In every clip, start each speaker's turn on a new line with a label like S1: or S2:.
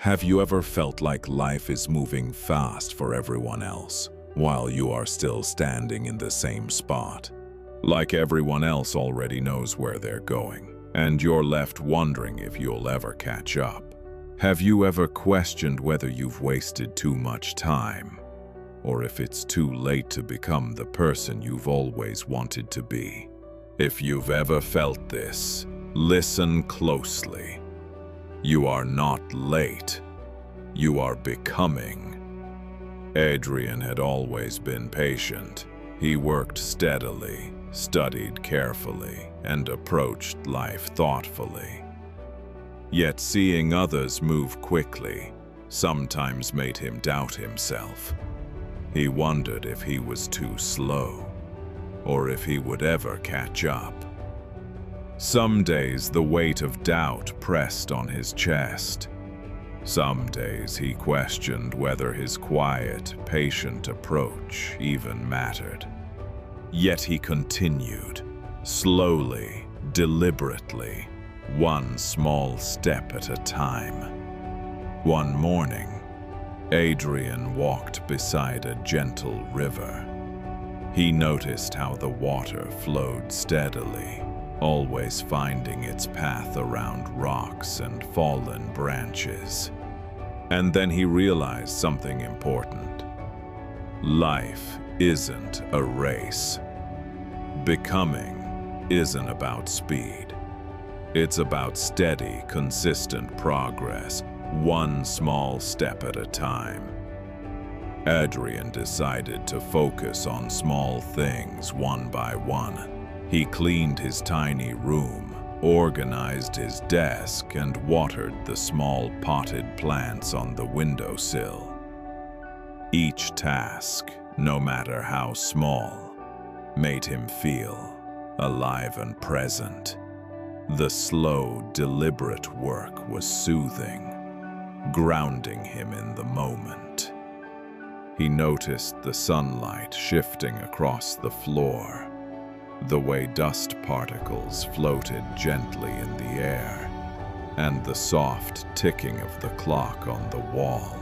S1: Have you ever felt like life is moving fast for everyone else, while you are still standing in the same spot? Like everyone else already knows where they're going, and you're left wondering if you'll ever catch up. Have you ever questioned whether you've wasted too much time, or if it's too late to become the person you've always wanted to be? If you've ever felt this, listen closely. You are not late. You are becoming. Adrian had always been patient. He worked steadily, studied carefully, and approached life thoughtfully. Yet seeing others move quickly sometimes made him doubt himself. He wondered if he was too slow, or if he would ever catch up. Some days the weight of doubt pressed on his chest. Some days he questioned whether his quiet, patient approach even mattered. Yet he continued, slowly, deliberately, one small step at a time. One morning, Adrian walked beside a gentle river. He noticed how the water flowed steadily, always finding its path around rocks and fallen branches. And then he realized something important. Life isn't a race. Becoming isn't about speed. It's about steady, consistent progress, one small step at a time. Adrian decided to focus on small things one by one. He cleaned his tiny room, organized his desk, and watered the small potted plants on the windowsill. Each task, no matter how small, made him feel alive and present. The slow, deliberate work was soothing, grounding him in the moment. He noticed the sunlight shifting across the floor, the way dust particles floated gently in the air, and the soft ticking of the clock on the wall.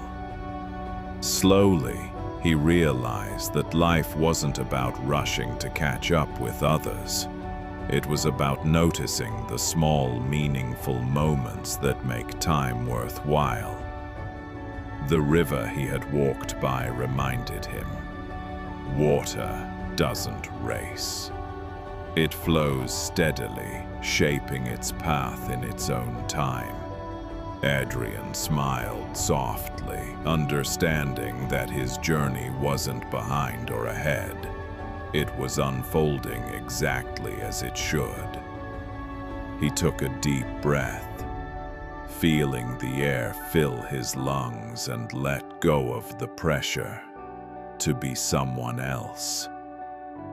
S1: Slowly, he realized that life wasn't about rushing to catch up with others. It was about noticing the small, meaningful moments that make time worthwhile. The river he had walked by reminded him, water doesn't race. It flows steadily, shaping its path in its own time. Adrian smiled softly, understanding that his journey wasn't behind or ahead. It was unfolding exactly as it should. He took a deep breath, feeling the air fill his lungs, and let go of the pressure to be someone else.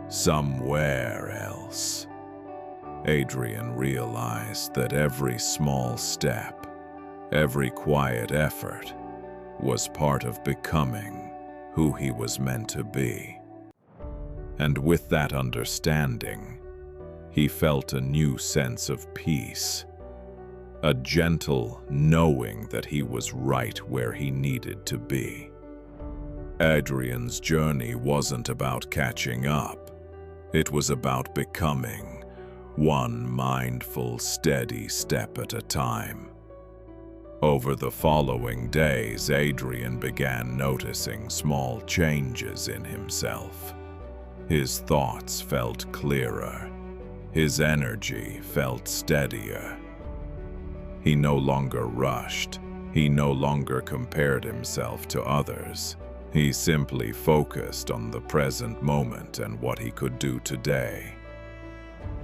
S1: Somewhere else. Adrian realized that every small step, every quiet effort, was part of becoming who he was meant to be. And with that understanding, he felt a new sense of peace, a gentle knowing that he was right where he needed to be. Adrian's journey wasn't about catching up. It was about becoming, one mindful, steady step at a time. Over the following days, Adrian began noticing small changes in himself. His thoughts felt clearer. His energy felt steadier. He no longer rushed. He no longer compared himself to others. He simply focused on the present moment and what he could do today.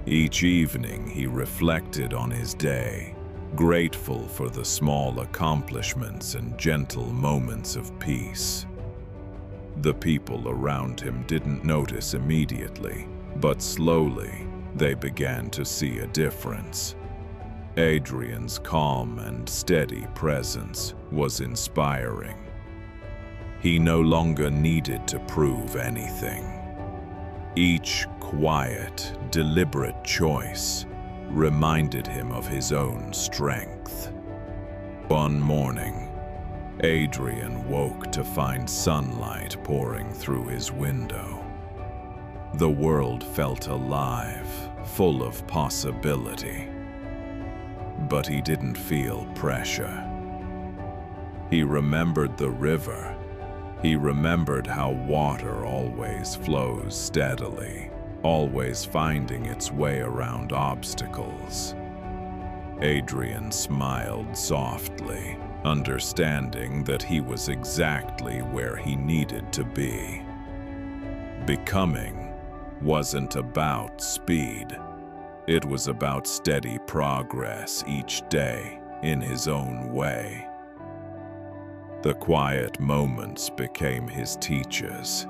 S1: Each evening he reflected on his day, grateful for the small accomplishments and gentle moments of peace. The people around him didn't notice immediately, but slowly they began to see a difference. Adrian's calm and steady presence was inspiring. He no longer needed to prove anything. Each quiet, deliberate choice reminded him of his own strength. One morning, Adrian woke to find sunlight pouring through his window. The world felt alive, full of possibility. But he didn't feel pressure. He remembered the river. He remembered how water always flows steadily, always finding its way around obstacles. Adrian smiled softly, understanding that he was exactly where he needed to be. Becoming wasn't about speed. It was about steady progress each day in his own way. The quiet moments became his teachers.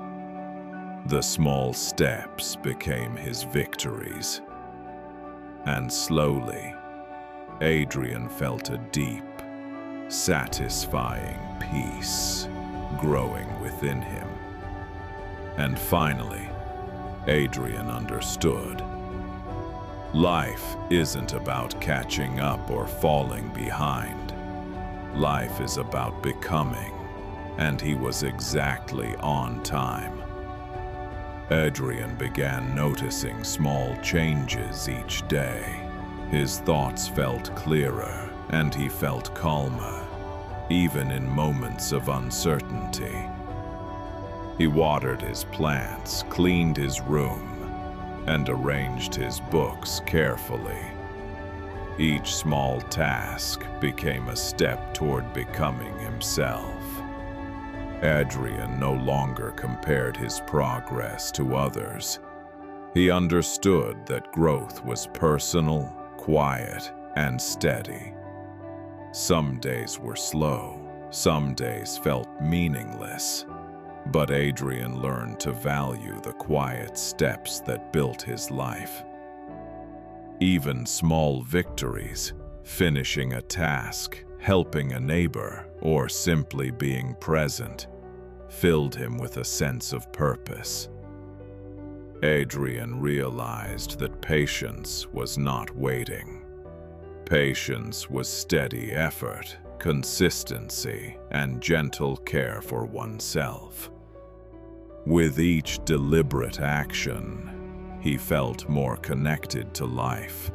S1: The small steps became his victories. And slowly, Adrian felt a deep, satisfying peace growing within him. And finally, Adrian understood. Life isn't about catching up or falling behind. Life is about becoming, and he was exactly on time. Adrian began noticing small changes each day. His thoughts felt clearer, and he felt calmer, even in moments of uncertainty. He watered his plants, cleaned his room, and arranged his books carefully. Each small task became a step toward becoming himself. Adrian no longer compared his progress to others. He understood that growth was personal, quiet, and steady. Some days were slow, some days felt meaningless, but Adrian learned to value the quiet steps that built his life. Even small victories, finishing a task, helping a neighbor, or simply being present, filled him with a sense of purpose. Adrian realized that patience was not waiting. Patience was steady effort, consistency, and gentle care for oneself. With each deliberate action, he felt more connected to life.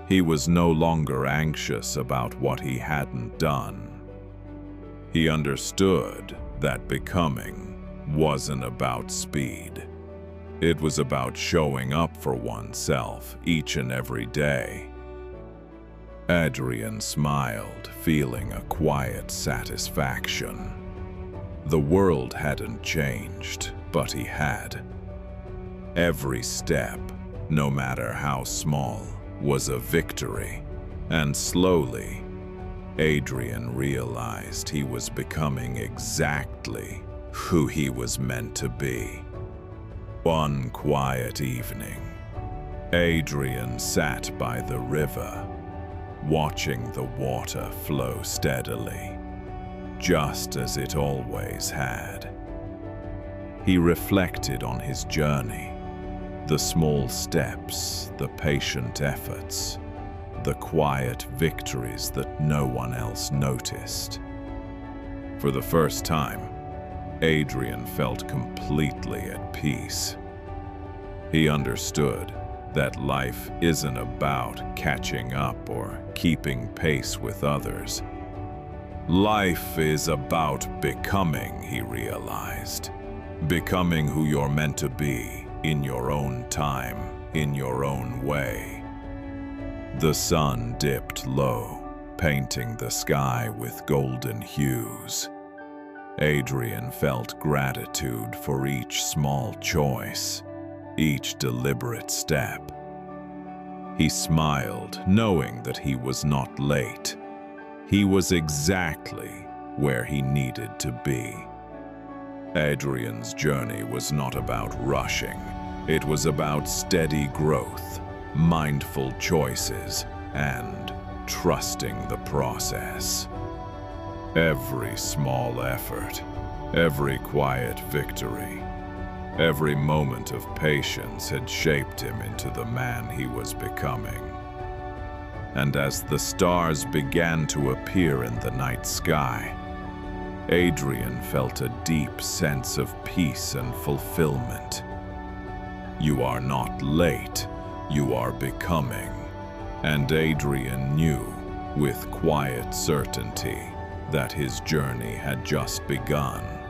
S1: He was no longer anxious about what he hadn't done. He understood that becoming wasn't about speed. It was about showing up for oneself each and every day. Adrian smiled, feeling a quiet satisfaction. The world hadn't changed, but he had. Every step, no matter how small, was a victory, and slowly, Adrian realized he was becoming exactly who he was meant to be. One quiet evening, Adrian sat by the river, watching the water flow steadily, just as it always had. He reflected on his journey, the small steps, the patient efforts, the quiet victories that no one else noticed. For the first time, Adrian felt completely at peace. He understood that life isn't about catching up or keeping pace with others. Life is about becoming, he realized. Becoming who you're meant to be, in your own time, in your own way. The sun dipped low, painting the sky with golden hues. Adrian felt gratitude for each small choice, each deliberate step. He smiled, knowing that he was not late. He was exactly where he needed to be. Adrian's journey was not about rushing. It was about steady growth, mindful choices, and trusting the process. Every small effort, every quiet victory, every moment of patience had shaped him into the man he was becoming. And as the stars began to appear in the night sky, Adrian felt a deep sense of peace and fulfillment. You are not late, you are becoming. And Adrian knew, with quiet certainty, that his journey had just begun.